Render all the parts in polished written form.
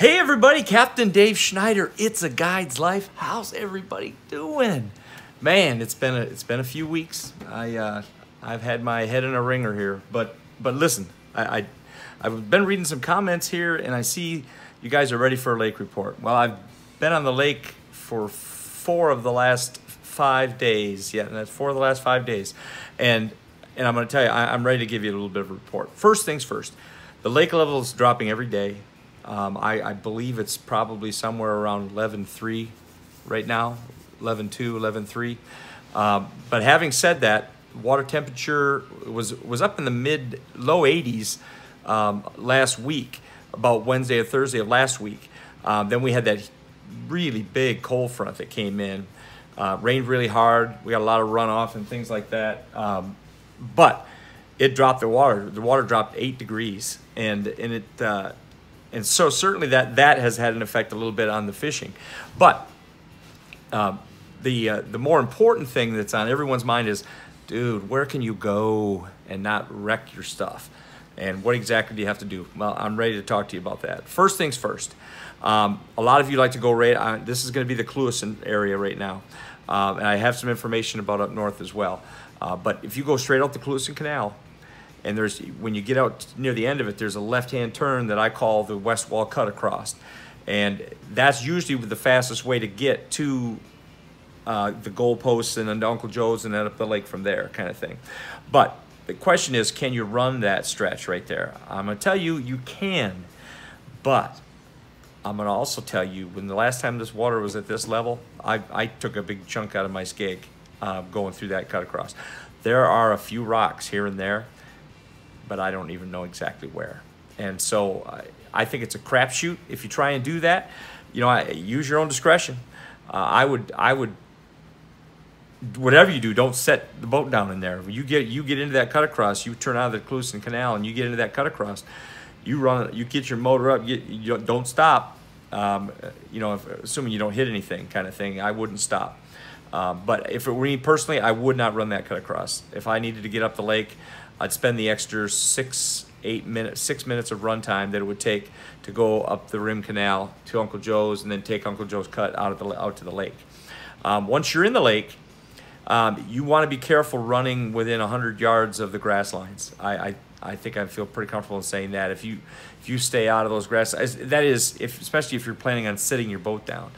Hey everybody, Captain Dave Schneider. It's a Guide's Life. How's everybody doing? Man, it's been a few weeks. I've had my head in a ringer here, but listen, I've been reading some comments here, and I see you guys are ready for a lake report. Well, I've been on the lake for 4 of the last 5 days. Yeah, and that's 4 of the last 5 days, and I'm going to tell you, I'm ready to give you a little bit of a report. First things first, the lake level is dropping every day. I believe it's probably somewhere around 11.3 right now, 11.2, 11.3. But having said that, water temperature was up in the low 80s last week, about Wednesday or Thursday of last week. Then we had that really big cold front that came in. Rained really hard. We got a lot of runoff and things like that. But it dropped the water. The water dropped 8 degrees, and so certainly that has had an effect a little bit on the fishing. But the more important thing that's on everyone's mind is, dude, where can you go and not wreck your stuff? And what exactly do you have to do? Well, I'm ready to talk to you about that. First things first. A lot of you like to go right. This is going to be the Clewiston area right now. And I have some information about up north as well. But if you go straight out the Clewiston Canal, and when you get out near the end of it, there's a left-hand turn that I call the west wall cut across. And that's usually the fastest way to get to the goalposts and then to Uncle Joe's and then up the lake from there, kind of thing. But the question is, can you run that stretch right there? I'm going to tell you, you can. But I'm going to also tell you, when the last time this water was at this level, I took a big chunk out of my skeg going through that cut across. There are a few rocks here and there, but I don't even know exactly where. And so I think it's a crapshoot. If you try and do that, you know, use your own discretion. I would, whatever you do, don't set the boat down in there. You get into that cut across, you turn out of the Clewiston Canal and you get into that cut across, you get your motor up, you don't stop. You know, assuming you don't hit anything, kind of thing, I wouldn't stop. But if it were me personally, I would not run that cut across. If I needed to get up the lake, I'd spend the extra 6 minutes of run time that it would take to go up the Rim Canal to Uncle Joe's and then take Uncle Joe's cut out to the lake. Once you're in the lake, you want to be careful running within 100 yards of the grass lines. I think I feel pretty comfortable in saying that. If you stay out of those grass, that is, especially if you're planning on sitting your boat down.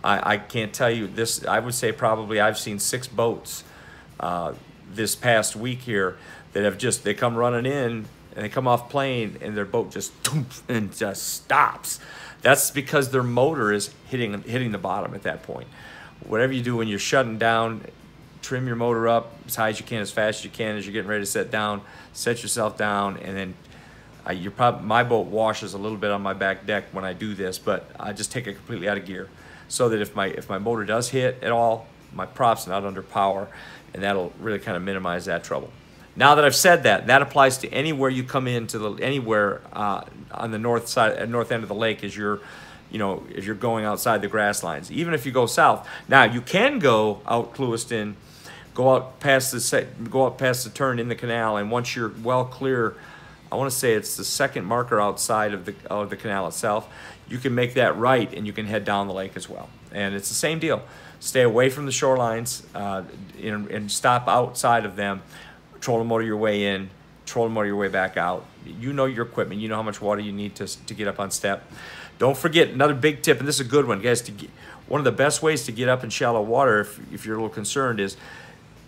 I can't tell you this. I would say probably I've seen 6 boats this past week here that have they come running in and they come off plane and their boat just stops. That's because their motor is hitting the bottom at that point. Whatever you do when you're shutting down, trim your motor up as high as you can, as fast as you can, as you're getting ready to set down. Set yourself down, and then my boat washes a little bit on my back deck when I do this, but I just take it completely out of gear, so that if my motor does hit at all, my prop's not under power, and that'll really kind of minimize that trouble. Now that I've said that, that applies to anywhere you come into anywhere on the north end of the lake as you're going outside the grass lines, even if you go south. Now you can go out Clewiston, go out past the turn in the canal, and once you're well clear, I want to say it's the second marker outside of the canal itself, you can make that right and you can head down the lake as well. And it's the same deal. Stay away from the shorelines and stop outside of them. Trolling motor your way in, trolling motor your way back out. You know your equipment. You know how much water you need to get up on step. Don't forget, another big tip, and this is a good one, guys. One of the best ways to get up in shallow water, if you're a little concerned, is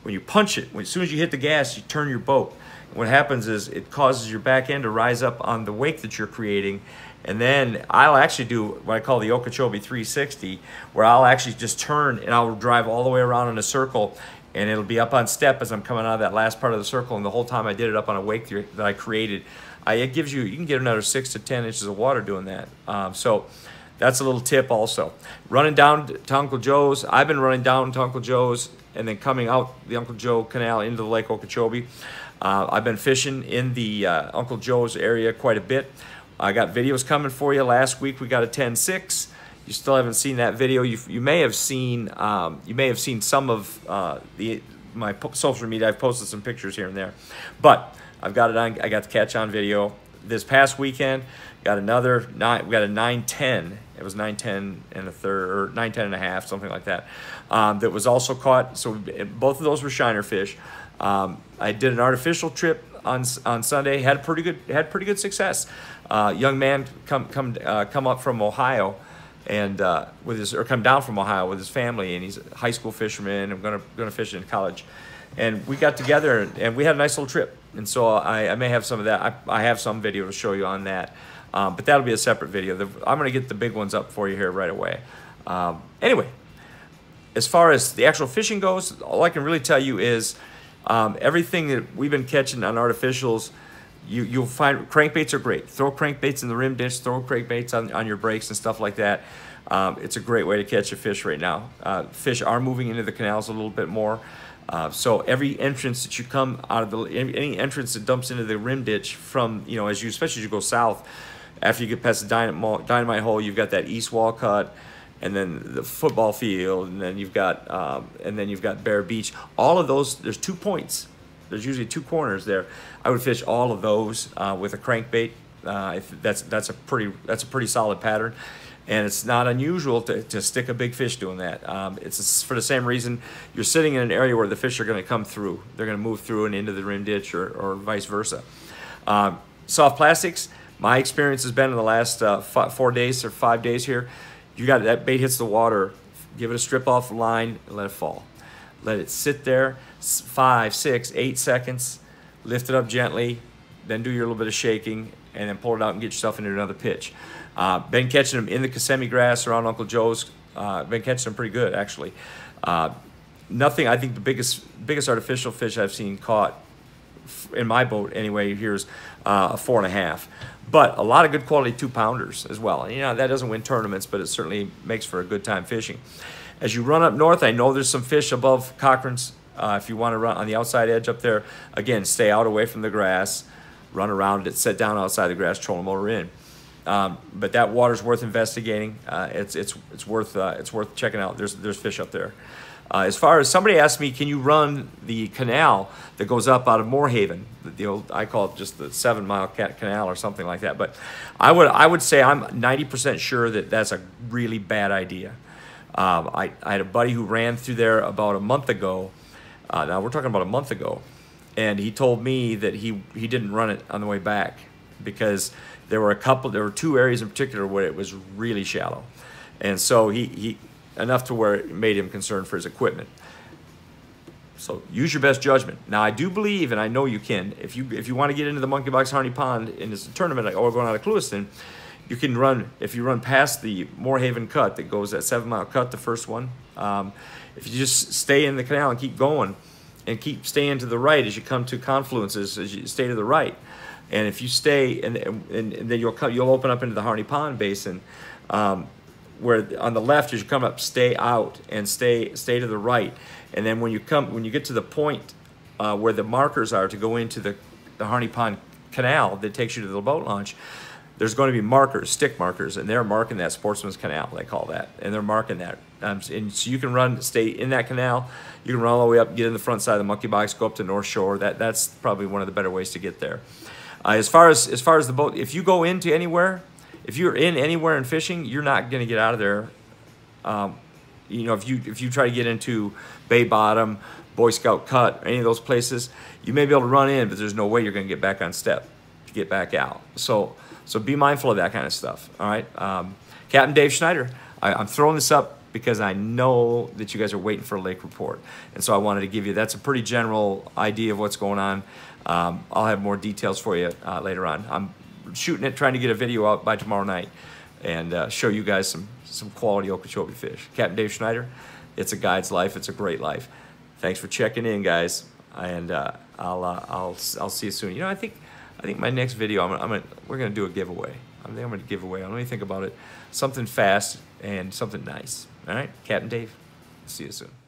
when you punch it. As soon as you hit the gas, you turn your boat. And what happens is it causes your back end to rise up on the wake that you're creating. And then I'll actually do what I call the Okeechobee 360, where I'll actually just turn and I'll drive all the way around in a circle, and it'll be up on step as I'm coming out of that last part of the circle. And the whole time I did it up on a wake that I created, it gives you can get another 6 to 10 inches of water doing that. So that's a little tip also. Running down to Uncle Joe's, I've been running down to Uncle Joe's and then coming out the Uncle Joe Canal into the Lake Okeechobee. I've been fishing in the Uncle Joe's area quite a bit. I got videos coming for you. Last week we got a 10.6. You still haven't seen that video. You may have seen some of my social media. I've posted some pictures here and there, but I've got it on. I got the catch on video. this past weekend, got another nine. We got a 910. It was 910 and a third, or 910 and a half, something like that. That was also caught. So both of those were shiner fish. I did an artificial trip on Sunday. Had pretty good success. Young man come up from Ohio, and come down from Ohio with his family, and he's a high school fisherman. I'm gonna fish in college, and we got together and we had a nice little trip. And so I may have some of that. I have some video to show you on that, but that'll be a separate video. I'm gonna get the big ones up for you here right away. Anyway, as far as the actual fishing goes, all I can really tell you is everything that we've been catching on artificials. You'll find crankbaits are great. Throw crankbaits in the rim ditch, throw crankbaits on your breaks and stuff like that. It's a great way to catch a fish right now. Fish are moving into the canals a little bit more. So every entrance that you come out of any entrance that dumps into the rim ditch from, especially as you go south, after you get past the dynamite hole, you've got that east wall cut, and then the football field, and then you've got Bear Beach. All of those, there's 2 points. There's usually 2 corners there. I would fish all of those with a crankbait. That's a pretty solid pattern, and it's not unusual to stick a big fish doing that. It's for the same reason. You're sitting in an area where the fish are going to come through. They're going to move through and into the rim ditch, or vice versa. Soft plastics. My experience has been in the last 4 days or 5 days here. You got that bait hits the water. Give it a strip off the line and let it fall. Let it sit there 5, 6, 8 seconds. Lift it up gently, then do your little bit of shaking, and then pull it out and get yourself into another pitch. Been catching them in the Kissimmee grass around Uncle Joe's. Been catching them pretty good, actually. Nothing. I think the biggest artificial fish I've seen caught in my boat anyway here is a 4.5. But a lot of good quality 2-pounders as well. And, that doesn't win tournaments, but it certainly makes for a good time fishing. As you run up north, I know there's some fish above Cochran's. If you want to run on the outside edge up there, again, stay out away from the grass, run around it, sit down outside the grass, trolling motor in. But that water's worth investigating. It's worth checking out. There's fish up there. As far as somebody asked me, can you run the canal that goes up out of Moorhaven? The old, I call it just the 7 Mile Canal or something like that. But I would say I'm 90% sure that that's a really bad idea. I had a buddy who ran through there about a month ago. Now we're talking about a month ago, and he told me that he didn't run it on the way back because there were 2 areas in particular where it was really shallow, and so he enough to where it made him concerned for his equipment. So use your best judgment. Now I do believe, and I know you can, if you want to get into the Monkey Box Harney Pond in this tournament or going out of Clewiston, you can run, if you run past the Moorhaven cut that goes that 7 Mile cut, the first one, if you just stay in the canal and keep going and keep staying to the right as you come to confluences, as you stay to the right, and if you stay, and then you'll open up into the Harney Pond Basin, where on the left as you come up, stay out and stay to the right, and then when you get to the point where the markers are to go into the Harney Pond Canal that takes you to the boat launch, there's going to be markers, stick markers, and they're marking that Sportsman's Canal, they call that, and they're marking that. And so you can stay in that canal. You can run all the way up, get in the front side of the Monkey Box, go up to North Shore. That's probably one of the better ways to get there. As far as the boat, if you go into anywhere, if you're in anywhere in fishing, you're not going to get out of there. If you try to get into Bay Bottom, Boy Scout Cut, any of those places, you may be able to run in, but there's no way you're going to get back on step to get back out. So be mindful of that kind of stuff, all right? Captain Dave Schneider, I'm throwing this up because I know that you guys are waiting for a lake report. And so I wanted to give you, that's a pretty general idea of what's going on. I'll have more details for you later on. I'm shooting it, trying to get a video out by tomorrow night and show you guys some quality Okeechobee fish. Captain Dave Schneider, it's a guide's life, it's a great life. Thanks for checking in, guys, and I'll see you soon. I think my next video, we're gonna do a giveaway. I think I'm gonna give away. Let me think about it. Something fast and something nice. All right, Captain Dave. See you soon.